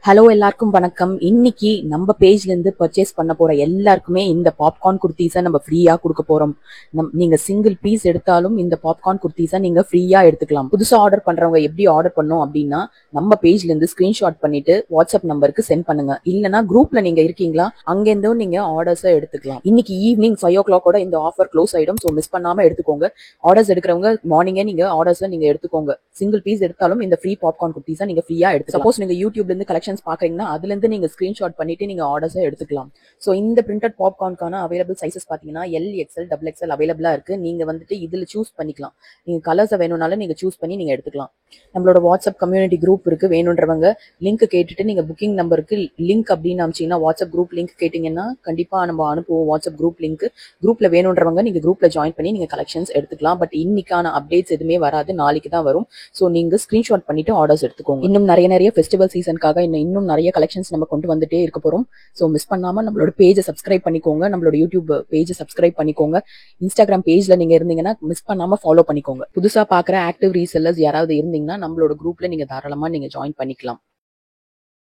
Hello எல்லாருக்கும் வணக்கம். இன்னைக்கு நம்ம பேஜ்ல இருந்து பர்ச்சேஸ் பண்ண போற எல்லாருக்குமே இந்த பாப்கார்ன் குர்த்திஸை நம்ம ஃப்ரீயா கொடுக்க போறோம். நீங்க சிங்கிள் பீஸ் எடுத்தாலும் இந்த பாப்கார்ன் குர்த்திஸை நீங்க ஃப்ரீயா எடுத்துக்கலாம். புதுசா ஆர்டர் பண்றவங்க எப்படி ஆர்டர் பண்ணும் அப்படின்னா, நம்ம பேஜ்ல இருந்து ஸ்கிரீன்ஷாட் பண்ணிட்டு வாட்ஸ்அப் நம்பருக்கு சென்ட் பண்ணுங்க. இல்லனா குரூப்ல நீங்க இருக்கீங்களா, அங்கிருந்தும் நீங்க ஆர்டர்ஸை எடுத்துக்கலாம். இன்னைக்கு ஈவினிங் 5 o'clock இந்த ஆஃபர் க்ளோஸ் ஆயிடும். ஸோ மிஸ் பண்ணாம எடுத்துக்கோங்க. ஆர்டர்ஸ் எடுக்கிறவங்க மார்னிங்கே நீங்க ஆர்டர்ஸை நீங்க எடுத்துக்கோங்க. சிங்கிள் பீஸ் எடுத்தாலும் இந்த ஃப்ரீ பாப்கார்ன் குர்த்திஸை நீங்க ஃப்ரீயா எடுத்துக்கலாம். சப்போஸ் நீங்க யூடியூப்ல இருந்து கலெக்ஷன் பாக்குறீங்கன்னா அதுல இருந்து நீங்க ஸ்கிரீன்ஷாட் பண்ணிட்டு நீங்க ஆர்டர்ஸ் எடுத்துக்கலாம். சோ இந்த பிரிண்டட் பாப்கார்னுக்கான அவைலபிள் சைசஸ் பாத்தீங்கன்னா எல், எக்ஸ்எல், டபுள் எக்ஸ்எல் அவைலபிளா இருக்கு. நீங்க இதுல சூஸ் பண்ணிக்கலாம். நீங்க கலர்ஸ் வேணும்னாலும் நீங்க சூஸ் பண்ணி நீங்க எடுத்துக்கலாம். நம்மளோட வாட்ஸ்அப் கம்யூனிட்டி குரூப் இருக்கு. வேணுன்றவங்க லிங்க் கேட்டுட்டு நீங்க புக்கிங் நம்பருக்கு லிங்க் அப்படின்னு அனுப்பிச்சீங்கன்னா, வாட்ஸ்அப் குரூப் லிங்க் கேட்டீங்கன்னா கண்டிப்பா நம்ம அனுப்புவோம் வாட்ஸ்அப் குரூப் லிங்க். குரூப்ல வேணுன்றவங்க நீங்க குரூப்ல ஜாயின் பண்ணி நீங்க கலெக்ஷன்ஸ் எடுத்துக்கலாம். பட் இன்னைக்கான அப்டேட்ஸ் எதுவுமே வராது, நாளைக்கு தான் வரும். சோ நீங்க ஸ்கிரீன்ஷாட் பண்ணிட்டு ஆர்டர்ஸ் எடுத்துக்கோங்க. இன்னும் நிறைய ஃபெஸ்டிவல் சீசனுக்காக இன்னும் நிறைய கலெக்ஷன்ஸ் நம்ம கொண்டு வந்துட்டே இருக்க போறோம். சோ மிஸ் பண்ணாம நம்மளோட பேஜை சப்ஸ்கிரைப் பண்ணிக்கோங்க. நம்மளோட யூடியூப் பேஜை சப்ஸ்கிரைப் பண்ணிக்கோங்க. இன்ஸ்டாகிராம் பேஜ்ல நீங்க இருந்தீங்கன்னா மிஸ் பண்ணாம ஃபாலோ பண்ணிக்கோங்க. புதுசா பாக்குற ஆக்டிவ் ரீசெல்லர்ஸ் யாராவது இருந்தீங்கன்னா நம்மளோட குரூப்ல நீங்க தாராளமா நீங்க ஜாயின் பண்ணிக்கலாம்.